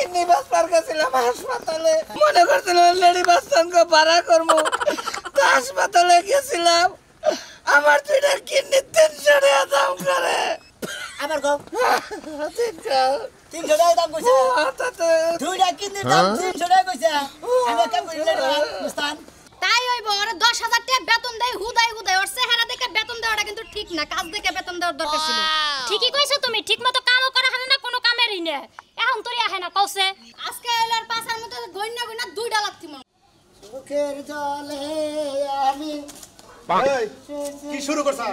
Kidney Bastar গেছিলাম হাসপাতালে, মনে করছিলাম লেডি বাস্তানকে ভাড়া করবো। হাসপাতালে গেছিলাম, আমার দুইটা কিডনি 300 টাকা দাম করে। আমার গো 300 টাকা দাম কইছে, তাতে দুইটা কিডনি দাম 300 টাকা কইছে। আমি কাম করি লেডি বাস্তান, তাই হইব। ওর 10,000 টাকা বেতন দেয়, হুদাই ওর চেহারা দেখে বেতন দেওয়াটা কিন্তু ঠিক না, কাজ দেখে বেতন দেওয়ার দরকার ছিল। ঠিকই কইছো তুমি, ঠিকমতো কামও করা হয় না, কোনো কামেরই না। এখন তোরই আহে না কওছে। আজকে এলার পাছার মতো গইনা গইনা 2টা লাগতি মন। চোখের জলে আমি এই কি শুরু করছা?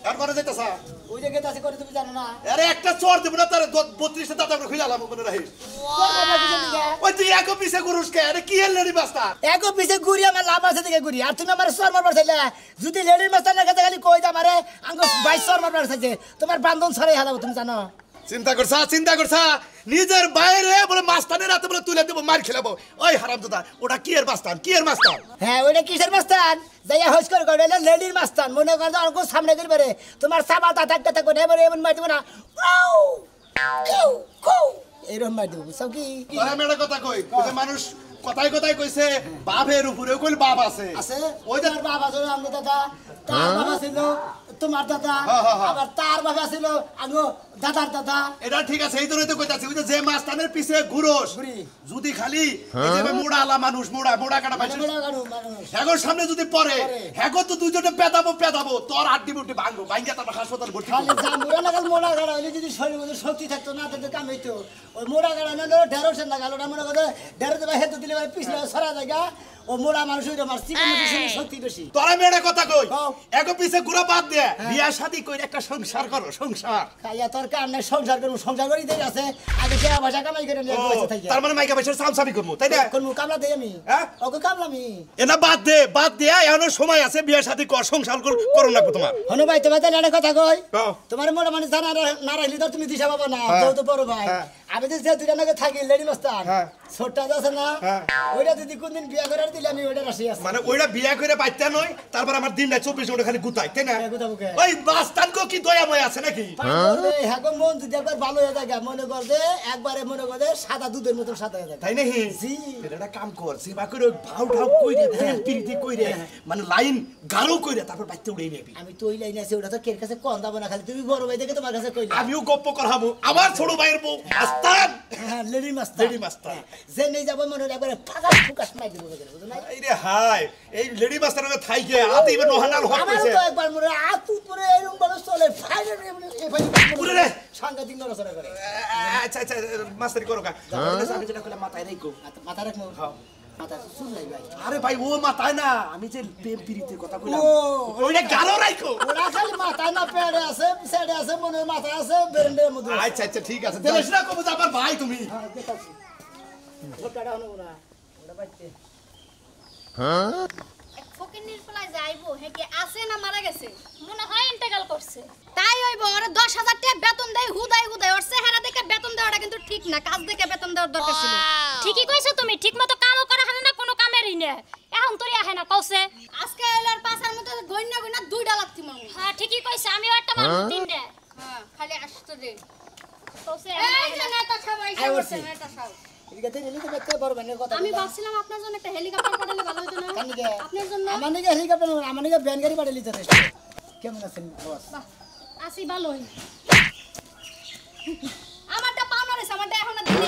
আর করে যাইতাছা? ওই যে গেতাছি করে তুমি জানো না? আরে একটা চোর দেব না, তার 32 টা দাঁত আমরা খুইলালাম মনে রাখিস। ওই তুই এক পিছে গুরুস কে? আরে কি লেডি বাস্তা? এক পিছে ঘুরি আমার লাভ আছে দিকে ঘুরি, আর তুমি আমার সর মারবার চাইলে। যদি লেডির মাস্টার কাছে খালি কই যা মারে আঙ্গ 22 সর মারবার চাইছে, তোমার বান্ধন ছড়াই হালাবো তুমি জানো? চিন্তা করছা নিজের বাইরে বলে মাস্তানের রাতে বলে তুলে দেব, মার খেলাবো। ওই হারামজাদা, ওটা কি এর মাস্তান? কি এর মাস্তান? হ্যাঁ ওইটা কিসের মাস্তান? যাইয়া হোস করে কই এটা লেডির মাস্তান। মনে কর যে অঙ্ক সামনে করবে তোমার সাবা দাঁত করে এবারে এমন মার দিব না, ওয়াও কিউ কু এরকম মার দিব। বুঝছো কি? আমি একটা কথা কই, ওই যে মানুষ কথায় কথায় কইছে বাপের উপরে কইল বাপ আছে। আছে ওই যে তার বাবা ছিল আমগো দাদা, তার বাবা ছিল তোমার দাদা, আবার তার বাবা ছিল আমগো দাদার দাদা। এটা ঠিক আছে, এই জন্যই তো কইতাছি ওই যে মাস্তানের পিছে ঘুরোস, যদি খালি এই যে মোড়া আলা মানুষ মোড়া কাটা পাইছিস, হ্যাগোর সামনে যদি পড়ে হ্যাগো তো দুইজনে পেদাবো তোর আড্ডি বুড্ডি ভাঙবো, ভাঙিয়া তারপর হাসপাতাল ভর্তি খালি যা মোড়া গাড়া হইলে যদি শরীরের মধ্যে শক্তি থাকতো না তাদের কাম হইতো। ওই মোড়া গাড়া না ঢেঁড়সের না গালোটা মনে করে ঢেঁড়স দেবে হেতু দিলে পিছনে সরা জায়গা, ও মোড়া মানুষ হইতো আমার চিকেন শক্তি বেশি। তোরা মেয়েটা কথা কই, এগো পিছে ঘুরা বাদ দে, বিয়া শাদি কইরা একটা সংসার করো, সংসার। খাইয়া তোর কাম নাই, সংসার করবো, সংসার করি দেই আছে আগে টাকা পয়সা কামাই করে নিয়ে বসে থাকি। তার মানে মাইকা পয়সার সামসামি করবো, তাই না? কোন কামলা দেই আমি, হ্যাঁ ওকে কামলা আমি। এনা বাদ দে এখনো সময় আছে, বিয়া শাদি কর, সংসার করো না তোমার। হনো ভাই তোমার তাহলে একটা কথা কই, তোমার মনে মানে জানা না রাখলি তো তুমি দিশা পাবা না, তো বড় ভাই। আমি যে দুইটা নাকি থাকি লেডি মাস্তান ছোটটা আছে না, ওইটা যদি কোনদিন বিয়া করে দিলে আমি ওইটা রাশি আছে। মানে ওইটা বিয়া করে বাইতে নয়, তারপর আমার দিনটা 24 ঘন্টা খালি গুতাই, তাই না? ওই মাস্তান কো কি দয়াময় আছে নাকি? হ্যাঁ গো, মন যদি একবার ভালো হয়ে যায় মনে কর যে একবারে মনে কর যে সাদা দুধের মতো সাদা হয়ে যায়, তাই নাকি? জি এটা কাম কর, সেবা করে ভাউ কইরে প্রেম প্রীতি কইরে মানে লাইন গাঢ় কইরে তারপর বাইতে উড়াই নেবি। আমি তো ওই লাইনে আছি, ওটা তো কের কাছে কোন দাবো না, খালি তুমি বড় ভাই দেখে তোমার কাছে কইলা। আমিও গপ্প করাবো, আমার ছোট ভাইয়ের বউ মাস্তান, হ্যাঁ লেডি মাস্তান, যে নেই যাবো মনে একবারে ফাঁকা ফুকাস মাই দিব, বুঝো না? এই রে হাই, এই লেডি মাস্টারের থাইকে আতে ইবে নহনাল হক কইছে। আমার তো একবার মনে আতু পরে এরকম ভাবে চলে ফাইনাল পুরে রে সাংঘাতিক নড়াচড়া করে। আচ্ছা মাস্টারি করো কা, আমি যেটা কইলাম মাথায় রাখো। মাথা রাখো, হ্যাঁ মাথা শুন নাই ভাই। আরে ভাই ও মাথায় না, আমি যে প্রেম প্রীতির কথা কইলাম ওইটা গাঢ় রাখো। ওরা খালি মাথায় না পেড়ে আছে, সাইডে আছে, মনে মাথা আছে, বেরেন্ডের মধ্যে। আচ্ছা ঠিক আছে, দেখিস না কবু যাবার ভাই তুমি। হ্যাঁ দেখাচ্ছি ওটাটা হলো না, ওটা বাইতে। হ্যাঁ ফকিনির ফলাই যাইবো, হে কি আছে না মারা গেছে? মনে হয় ইন্তেকাল করছে। তাই হইব। ওর 10,000 টাকা বেতন দেয়, হুদাই ওর চেহারা দেখে বেতন দেওয়াটা কিন্তু ঠিক না, কাজ দেখে বেতন দেওয়ার দরকার ছিল। ঠিকই কইছো তুমি, ঠিকমতো কামও করা হয় না, কোনো কামেরই না। এখন তোরই আহে না কওছে। আজকে এলার পাছার মতো গইনা গইনা 2টা লাগতি মন। হ্যাঁ ঠিকই কইছে, আমিও একটা মানুষ 3টা। হ্যাঁ খালি আসতো দে কওছে এই যে নেতা সবাই সব নেতা সব। এদিকে নিলি তো দেখতে বড় ভাইয়ের কথা। আমি ভাবছিলাম আপনার জন্য একটা হেলিকপ্টার পাঠালে ভালো হতো না? কানিকে আপনার জন্য আমার নাকি হেলিকপ্টার, আমার নাকি ভ্যান গাড়ি পাঠালি তো। কেমন আছেন বস? বাহ আসি ভালোই। আমারটা পাওনা রইছে, আমারটা এখন দিলে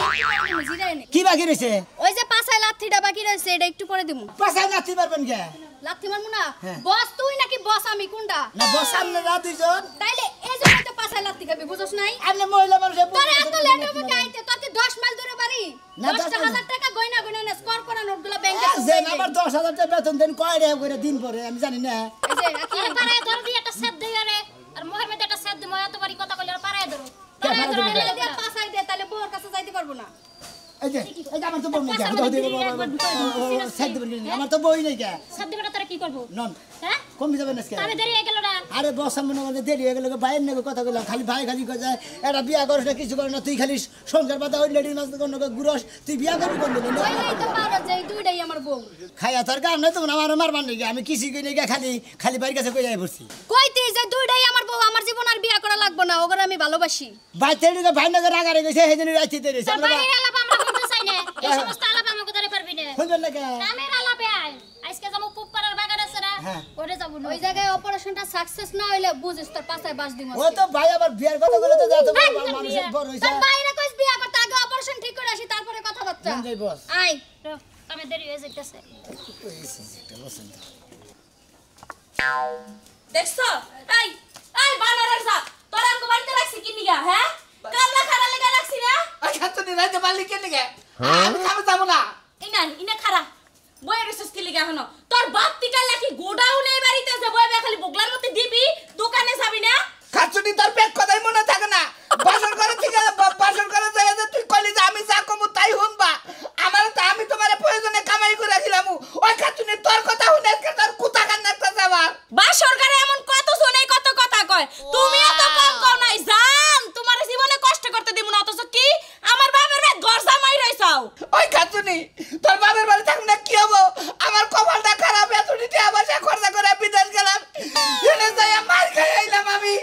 জিরাই নে। কি বাকি রইছে? ওই যে পাছায় লাথিটা বাকি রইছে, এটা একটু পরে দিমু। পাছায় নাচতে পারবেন কে? লাথি মারমু না? বস তুই নাকি বস আমি কোনটা? না বস সামনে না দুইজন, তাইলে এই জন্য তো পাছায় লাথি খাবি, বুঝছস নাই? আপনি মহিলা মানুষ। তোর এত লেট হবে কাইতে, তোর কি 10 মাইল দূরে বাড়ি? না, 10,000 টাকা গয়না গয়না না স্কোর করা নোটগুলো ব্যাংকে যে আমার 10,000 টাকা বেতন দেন কয় টাকা করে দিন পরে আমি জানি না। এই যে রাখি আরে পারায় ধর দি একটা সেদ দেই আরে, আর মোহের মধ্যে একটা সেদ দি, মই এত বাড়ি কথা কইলে আর পারায় ধরো। পারায় ধরো তাহলে দিয়ে পাছায় দে, তাহলে বউর কাছে যাইতে পারবো না। এই যে আমার তো বই নেই, সাইড দেবেন, আমার তো বই নেই কে। সেদ দিবটা তোরা কি করব? নন হ্যাঁ কমে যাবেন আজকে। তবে দেরি হয়ে গেল না। আরে বস মনে করে দেরি হয়ে গেল, ভাইয়ের নাকি কথা বললাম, খালি ভাই খালি কয় যায় এটা বিয়া করিস না, কিছু করে না, তুই খালি সংসার পাতা ওই লেডির মাছ ঘুরস, তুই বিয়া করবি কোন দিন? ওই তো পারো যে দুইটাই আমার বউ। খাইয়া তোর কাম নাই, তোমার আমার মারবার নাকি? আমি কিছু কই নাকি খালি বাড়ির কাছে কই যাই পড়ছি। কইতে যে দুইটাই আমার বউ, আমার জীবন আর বিয়া করা লাগবে না, ওগরে আমি ভালোবাসি। ভাই তেড়ি ভাই নাকি রাগারে গেছে, সেই জন্য রাইতে রয়েছে। বাইরে এলাম আমরা এই সমস্ত আলাপ আমাকে ধরে পারবি না শুনবেন না কে কামের আলাপে আয় আজকে যাবো পুপ্পারার বাগান আছে না হ্যাঁ। ওরে যাবো না ওই জায়গায় অপারেশনটা সাকসেস না হইলে বুঝিস তোর পাছায় বাস দিমু ও তো ভাই আবার বিয়ার কথা বলে তো যা তো ভাই, মানুষের বিয়া। বড় হইছে তোর বাইরে কইস বিয়া করতে আগে অপারেশন ঠিক করে আসি তারপরে কথাবার্তা যাই বস আই কামে দেরি হয়ে যাইতেছে দেখছো এই এই বানারের সাথ তোর আমগো বাড়িতে রাখছি কি নিগা হ্যাঁ কামলা খাড়া লেগে রাখছি না ওই খাতুনি রাইতে পারলি কে নিগে আমি খাবে যাবো না ইনা খাড়া বইয়ের রিসোর্স কি লিগা হনো তোর বাপ টিকা লাখি গোডাউনে বাড়িতে আছে বই খালি বগলার মধ্যে দিবি দোকানে যাবি না খাতুনি তোর পেট কথাই মনে থাকে না বাসন করে থেকে বাসন করে যায় যে তুই কইলি যে আমি যা কমু তাই হুনবা আমার তো আমি তোমারে প্রয়োজনে কামাই করে রাখিলাম ওই খাতুনি তোর কথা হুনে আজকে তোর কুতা কান্নাটা যাবার বা সরকারে এমন কত শুনে কত কথা কয় তুমি এত কম কও নাই জান তোমার জীবনে কষ্ট করতে দিমু না অথচ কি আমার বাবার ভাই গরজা মাই রইছাও ওই খাতুনি তোর বাবার বাড়ি থাকলে না কি হবো আমার কপালটা খারাপ এতদিতে আবার সে খরচা করে বিদেশ গেলাম এনে যাই মার খাই আইলাম আমি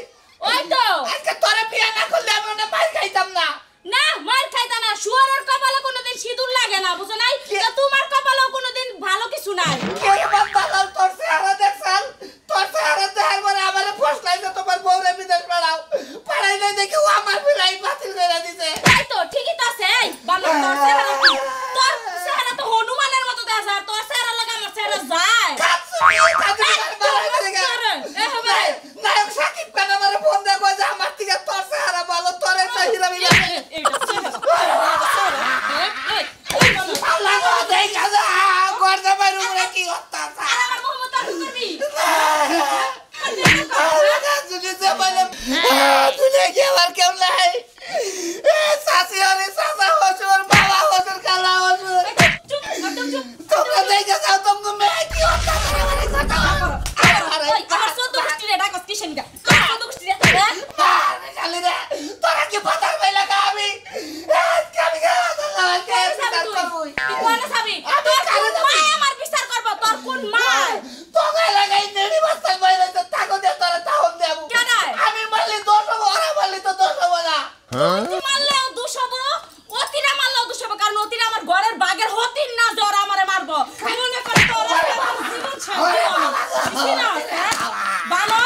ওই তো আজকে তোরে বিয়া না করলে আমি ওটা মার খাইতাম না না মার খাইতা না শুয়ারের কপালে কোনোদিন সিঁদুর লাগে না বুঝো নাই তো তোমার কপালেও কোনোদিন ভালো কিছু নাই কে বাতালাল তোর চেহারা দেখছাল তোর চেহারা দেখার পরে আমারে ফসলাইছে তোমার বউরে বিদেশ পাড়াও পাড়াই নাই দেখি ও আমার বিলাই বাতিল করে দিছে তাই তো ঠিকই তো আছে এই বাবা তোর চেহারা কি তোর চেহারা তো হনুমানের মতো দেখা আর তোর চেহারা লাগা আমার চেহারা যায় নায়ক সাকিব খান আমারে ফোন দিয়ে কয় যে আমার থেকে তোর চেহারা ভালো তোরে তো হিরামি লাগে আল্লাহ গো দেখা যা গর্দা বাইরে উপরে কি অত্যাচার আমার মোহাম্মদ আবু করবি যদি যে বলে তুলে কি আবার কেউ নাই শাশি হলে শাশা হসুর বাবা হসুর খালা হসুর চুপ একদম চুপ তোমরা দেখে যাও তোমরা মেয়ে কি অত্যাচার আমারে কথা ওই আমার সদ্য গোষ্ঠী রে ডাকস কিসেন গা আমার সদ্য গোষ্ঠী রে শালি রে তোরা কি পাতার পাইলা আমি কামি গা আল্লাহ কে বিচার করবই তুই কোনে যাবি তোর কোন মা আমার বিচার করব তোর কোন মা তোকে লাগাই নেড়ি বস্তায় বাইরে তো তাকো দে তোরা তাহন দেব কেডায়? আমি মারলি দোষ হবো ওরা মারলি তো দোষ হবো না তুই মারলেও দোষ হবো অতিরা মারলেও দোষ হবো কারণ অতিরা আমার ঘরের বাগের হতিন না যে ওরা আমারে মারবো মনে করে তোর জীবন ছাড়বি না ভালো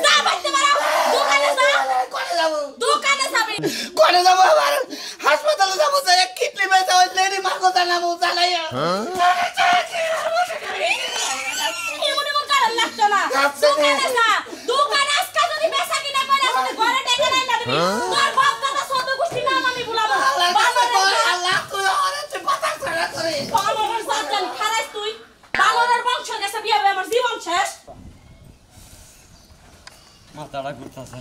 যা বাইতে মারো দোকানে যা কোনে যাবো দোকানে যাবি কোনে যাবো আবার হাসপাতালে যাবো যে এক কিডনি বেচা ওই লেডি মাগো জানাবো জানাইয়া এমন এমন কারণ লাগতো না দোকানে যা দোকানে আজকে যদি বেচা কিনা করে যদি ঘরে ডেকে নাই না দিবি তোর বাপ দাদা সদ্য গোষ্ঠী নাম আমি ভুলাবো আল্লাহ তুই ওরে তুই পাতা ছাড়া করে বানরের জাতজান খারাইস তুই বানরের বংশ গেছে বিয়ে হবে আমার জীবন শেষ মাথাটা ঘুরতাছে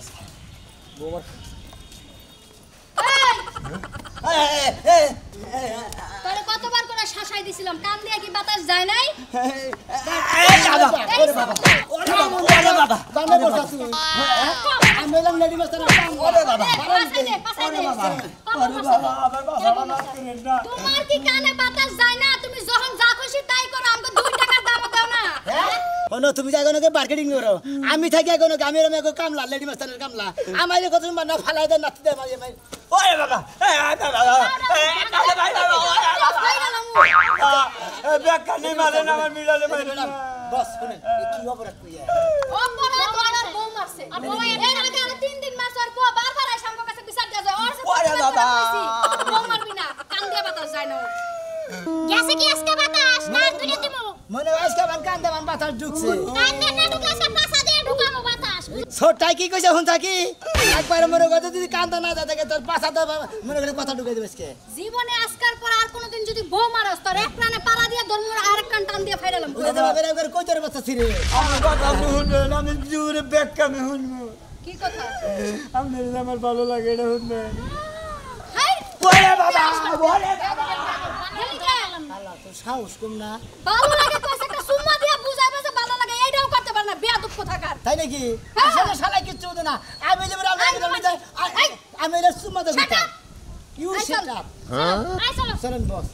তোরে কতবার করে শাসাই দিছিলাম কান দিয়ে কি বাতাস যায় নাই বাবা বসা তুই আমি এলাম লেডি মাস্টার ওরে বাবা পাছাই দে তোমার কি কানে বাতাস যায় না তুমি যখন যা খুশি তাই করো আমাকে 2 টাকার দামও দাও না হনো তুমি যাই কোনকে মার্কেটিং করো আমি থাকি কোন গ্রামের আমি কামলা লেডি মাস্টারের কামলা আমারে কত না ফালাই দে নাতি দে মাঝে মাঝে ওরে বাবা ব্যাখ্যানে মারে না আমার মিলালে মারে না বস শুনেন কি অপরাধ কইয়া অপরাধ ওনার বউ মারছে আর বউ এর আগে আর 3 দিন মাস আর পর বারবার আইসা আমার কাছে বিচার দেয়া যায় ওর ওরে বাবা। বউ মারবি না কান দিয়ে বাতাস যায় না গেছে কি আজকে বাতাস না তুলে দিমু মনে হয় আজকে বান কান্দে বান বাতাস ঢুকছে কান্দে না ঢুকাছে পাছা দিয়ে ঢুকামু বাতাস ছোটাই কি কইছে হুন থাকি একবার মনে কথা যদি কান্দা না যায় থাকে তোর পাছা দে মনে করে কথা ঢুকাই দিবস কে জীবনে আজকাল পর আর কোনোদিন যদি বউ মারস তোর এক প্রাণে পাড়া দিয়ে ধর্মর আরেক কান টান দিয়ে ফাইরালাম বুঝে দেবা বেরে করে কই তোর বাচ্চা ছিরে আমার কথা আপনি শুনবেন আমি জোরে ব্যাখ্যানে শুনবো কি কথা আপনার আমার ভালো লাগে এটা শুনবেন হাই ওরে বাবা ওরে বাবা গেলি কে আল্লাহ তোর সাহস কম না ভালো লাগে কইছে একটা সুম্মা দিয়া বুঝাইবে যে ভালো লাগে এইটাও করতে পারে না বিয়া দুঃখ থাকার তাই নাকি হ্যাঁ। আসলে শালা কিচ্ছু হতো না আমি যে আমি এটা সুম্মা দেব Shut up! ইউ আই শিট চল। আপ আই চলো চলেন বস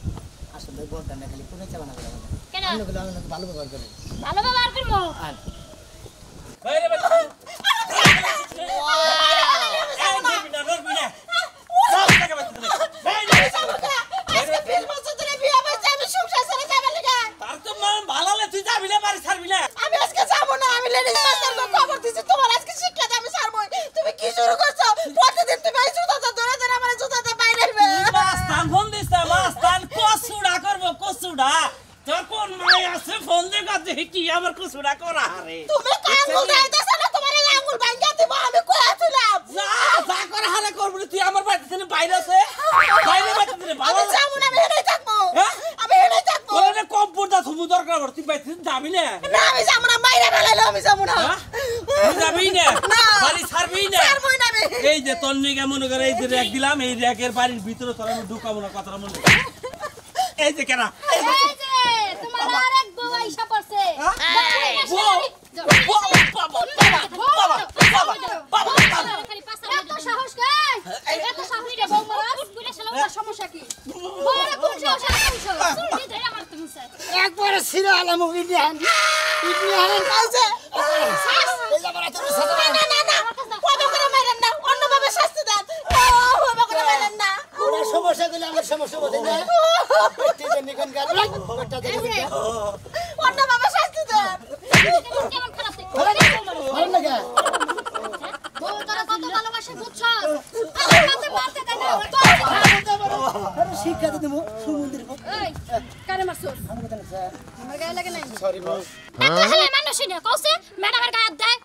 আসলে বস না খালি কোনে চালানা করে কেন অন্য গুলো আমি ভালো ব্যবহার করে ভালো ব্যবহার করবো আর বাইরে বাইরে এই দিবি না রবি না সব টাকা বাইরে মাই আছে ফোন দে কাছে কি আমার কুছুরা করা রে তুমি আঙ্গুল দাইতেছ না তোমার এই আঙ্গুল ভাঙা দিব আমি কইছিলাম যা যা করে হারে করব তুই আমার বাড়িতে থেকে বাইরে আছে বাইরে বাইতে দে ভালো আমি যাবো না আমি এখানেই থাকবো হ্যাঁ? আমি এখানেই থাকবো কোনে কম্পিউটার দা তুমি দরকার পড় তুই বাইতে যাবি না না আমি যাবো না মাইরা ফেলাইলো আমি যাবো না তুই যাবি না না। বাড়ি ছাড়বি না ছাড়বই না আমি এই যে তোর নিগে মনে করে এই যে র্যাক দিলাম এই র্যাকের বাড়ির ভিতরে তোর আমি ঢুকাবো না কথাটা মনে কর। এই যে কেনা এই যে তোমার আরেক বউ আইসা পড়ছে এত সাহস কাই এত সাহস রে বউ মারা বুলে ছেলে ওর সমস্যা কি বড় কোন সাহস শুনবি ধরে আমার তুমি স্যার একবার সিরা আলাম ইন্ডিয়ান কাছে এই যাবার এত সাদা না না না ওবা করে মারেন না অন্যভাবে শাস্তি দেন ওবা করে মারেন না ওরা সমস্যা গেলে আমার সমস্যা বলতে না পেটে যে নিকন গাল ওটা দেখে অন্যভাবে শাস্তি দেন কেমন খারাপ দেখো ভালো লাগে বউ তোরা কত ভালোবাসে বুঝছস আমার কাছে মারতে দেয় না আরে শিক্ষা তো দেবো সমুদ্রের এই কারে মারছস আমার গায়ে লাগে নাই সরি বস এত হেলে মানুষই না কইছে ম্যাডামের গায়ে হাত দেয়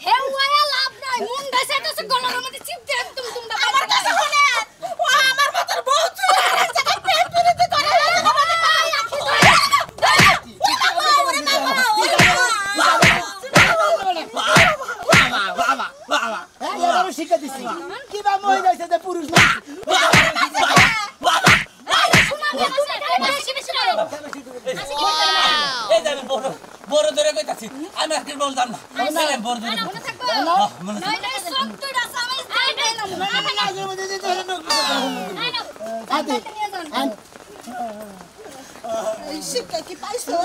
হে ওয়া লাভ নাই মন দেশে তো গলার মধ্যে চিপ দে তুমি আমার কাছে শুনেন ও আমার মতর বউ চুল আর জায়গায় প্রেম প্রীতি করে আমাদের পায়ে রাখি এবারও শিক্ষা দিচ্ছি কিবা মহিলা হয়েছে যে পুরুষ না এই যে আমি বড় ধরে কইতাছি আমি আজকে বলতাম না ছেলে বড় ধরে মনে নাই নাই সব তুই রাস আমি তাই দিলাম এই শিক্ষা কি পাইছো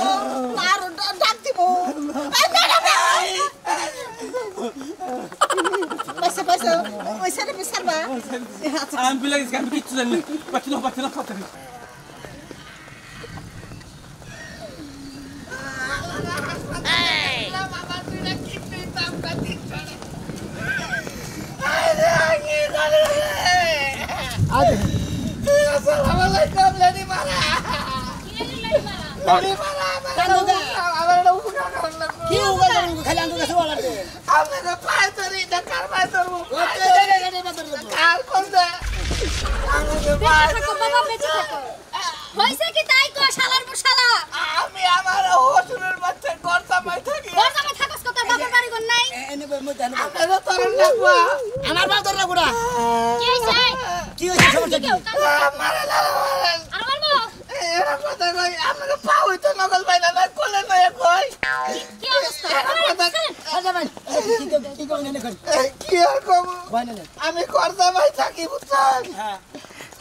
আর ডাক দিব পয়সা পয়সা পয়সা রে বিসারবা আমি বিলে গেছি আমি কিচ্ছু জানি না পাচ্ছি না কথা নেই আসসালামু আলাইকুম লেডি মারা লেডি মারা আমার এটা উপকার করুন না কি উগা জানি খালি আঙ্গুল কাছে ওলা দে আপনাকে পায়ে ধরি না কার পায়ে ধরবো কার কোন দে আমাকে পায়ে বেঁচে থাকো বাবা বেঁচে থাকো হইছে কি তাই কো শালার পর শালা আমি আমার হসুরের বাচ্চা গর্তামাই থাকি গরজামে থাকস কত বাবার বাড়ি ঘর নাই এনে বই মত জানো আপনারা তরুণ লাগবা আমার বাল ধর লাগুড়া কি হইছে কি হইছে সমস্যা কি মারা না মারেন আর মারবো এরা কথা কই আপনাকে পা হইতো নকল বাইনা না কোলে নয় কই কি অবস্থা আচ্ছা ভাই কি কই নেনে কই কি আর কম ভাই না আমি গর্তামাই থাকি বুঝছেন হ্যাঁ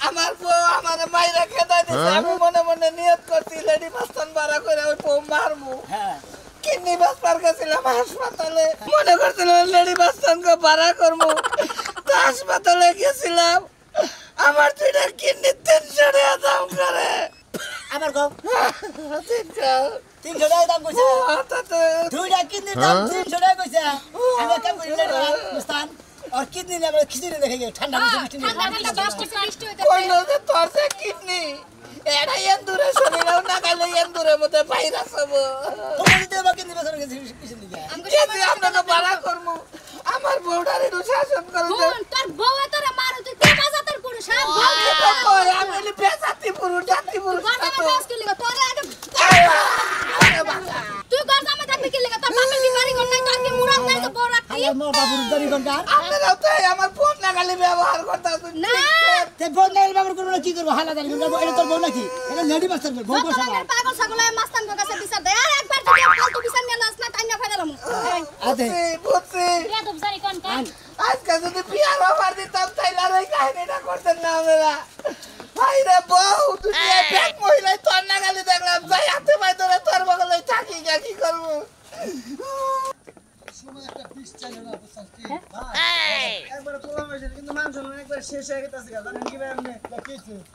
আমার বউ আমার মাইরা খেদাই দিছে আমি মনে মনে নিয়ত করছি লেডি মাস্তান বাড়া করে ওই বউ মারমু হ্যাঁ কিডনি বাস্তার গেছিলাম হাসপাতালে মনে করছিলাম লেডি বাস্তানকে বাড়া করবো তো হাসপাতালে গেছিলাম আমার দুইটা কিডনি 300 টাকা দাম করে আবার কও 300 টাকা দাম কইছে তাতে দুইটা কিডনি দাম 300 টাকা কইছে আমি কাম করি না মুস্তান আর কিডনি না খিচুড়ি দেখে ঠান্ডা বৃষ্টি ঠান্ডা ঠান্ডা বৃষ্টি হইতে কইলো যে তোর যে কিডনি এটা এন্দুরে শরীরেও না গেলে এন্দুরের মধ্যে ভাইরাস হবো তোমার দিতে বাকি দিবে সরে গেছে কিছু দিকে যদি আপনাকে বাড়া করবো আমার বউটার একটু শাসন করতে কোন তোর বউ তোরে মারু তুই কে বাজাতের পুরুষ হ্যাঁ আমি বেজাতি পুরুষ জাতি পুরুষ গরজামে বাস কি লাগা তোরে আগে তুই গরজামে থাকবি কি লাগা তোর বাপের কি বাড়ি ঘর নাই তোর কি মুরাদ নাই তো বড় রাখতি আমার মা বাবুর দাড়ি ঘন্টা আপনারাও তো আমার ফোন না গালি ব্যবহার করতে না তে বোন নাই বাবুর করব না কি করব হালা দাড়ি ঘন্টা এটা তোর বউ নাকি এটা লেডি মাস্টার বউ বউ সালা পাগল ছাগলে মাস্তান গো কাছে বিচার দে আর একবার যদি ফালতু বিচার নিয়ে নাস না তাইনা ফেলালাম আতে বুঝছি বেয়াদব জানি কোন কান আজকে যদি বিয়ার অফার দিতাম তাইলে আর ওই কাহিনীটা করতেন না আমরা ভাই রে বউ দুনিয়া ব্যাগ মহিলাই তোর না গালি দেখলাম যাই হাতে পাই ধরে তোর বগলে থাকি গা কি করবো একবার তোলা হয়েছে কিন্তু মানুষ একবার শেষ হয়ে গেছে জানেন কি ভাই আপনি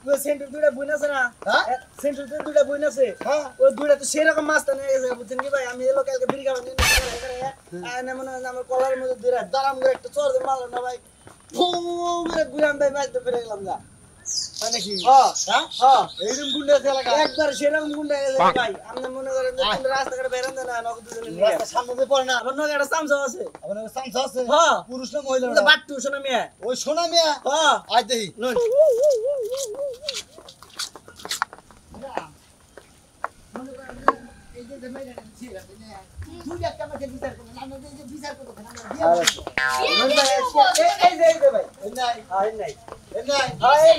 ওই সেন্টার দুইটা বইন আছে না সেন্টার দুইটা বইন আছে ওই দুইটা তো সেরকম মাছটা নিয়ে গেছে বুঝছেন কি ভাই আমি এলো কালকে বিড়ি খাওয়া নিয়ে আয়না মনে হয় আমার কলার মধ্যে দুইটা দাঁড়াম করে একটা চোর মারলো না ভাই মেরে গুলাম ভাই বাড়িতে ফিরে গেলাম যা মানে কি হ্যাঁ হ্যাঁ হ্যাঁ এইরকম গুন্ডা এলাকা একবার সেরকম গুন্ডা গেছে ভাই আপনি মনে করেন যে তোমরা রাস্তাঘাটে বেরান দেন না নগদ দুজনে নিয়ে রাস্তা সামনে দিয়ে পড়ে না আমার নগে একটা চামচা আছে আপনার চান্স আছে হ্যাঁ পুরুষ না মহিলা ওটা বাট্টু শোনা মিয়া ওই সোনা মিয়া হ্যাঁ আজ দেখি নুন নুন ভাই এই যে ভাই এই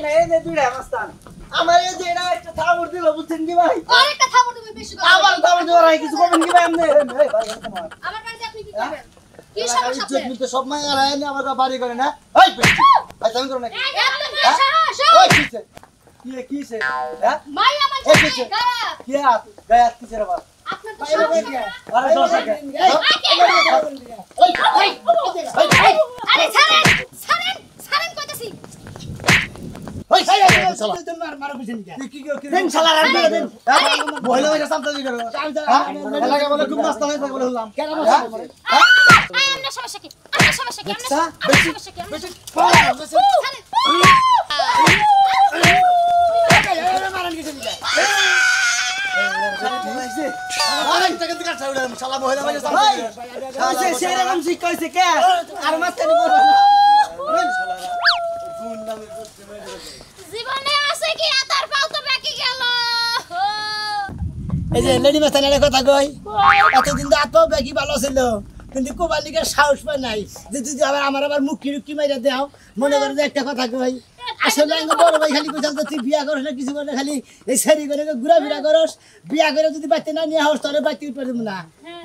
নাই এই যে দুইটা মাস্তান আমার এই যে এটা একটা থাবর দিল বুঝছেন কি ভাই আরেকটা থামো তুমি বেশি কথা আবার থাবর দিল রাই কিছু করবেন কি ভাই আপনি এই ভাই তোমার আমার বাড়িতে আপনি কি করবেন কি সমস্যা আপনার সব মাই আর আইনে আমার বাড়ি করে না ওই পেছি আই তুমি করো না এই সাহস ওই কিছে কিছে হ্যাঁ মাই আমার এই সাথে কিছে? গায়া কি হাত গায়াত কিছে রে বাবা আপনার তো সমস্যা আরে দশ টাকা আরে ছাড়েন ছাড়েন ছাড়েন কইতাছি ওই সাই তুমি মারো পিছন কি দেন শালা রাখ দিয়ে দেন মহিলা ভাই সামনে দিকে এলাকা বলে খুব নাস্তা নাই থাকে বলে হলাম কেন এই আপনার সমস্যা কি আপনার সমস্যা কি আপনার সমস্যা কি বেশি মারান কিছু দিকে আরেক টাকা দিকে ছাউড়া শালা মহিলা ভাই ভাই কাছে সেরকম শিক্ষা হইছে কে আর মাস্তানি করবে না জীবনে আছে কি আতার পাও তো বাকি গেল এই যে লেডি মাস্টারের কথা কই এতদিন তো আত্মাও ব্যাগই ভালো ছিল কিন্তু কোবালিকার সাহস পায় নাই যে তুই আবার মুখ কিরুকি মাইরা দেও মনে করে যে একটা কথা কই আসলে আমি বড় ভাই খালি কইতাম যে তুই বিয়া করছ না কিছু করে খালি এই সেরি করে ঘুরা ফিরা করস বিয়া করে যদি বাচ্চা না নিয়ে হস তাহলে বাচ্চা উঠতে পারবো না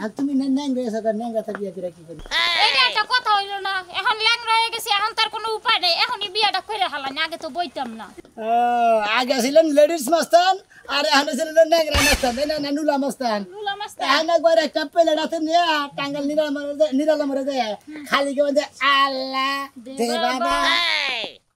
আর তুমি নাই গেছ কর ন্যাংরা তা বিয়া করে কি করবি এটা একটা কথা হইলো না এখন ল্যাংড়া হয়ে গেছে এখন তার কোনো উপায় নেই এখনই বিয়াটা করে হালানি আগে তো বইতাম না আগে ছিলেন লেডিস মাস্তান আর এখন ছিলেন ন্যাংরা মাস্তান না নুলা মাস্তান নুলা মাস্তান এখন একবার একটা প্লেট হাতে নিয়ে টাঙ্গাল নিরালা মরে যায় খালি কে বলছে আল্লাহ দে বাবা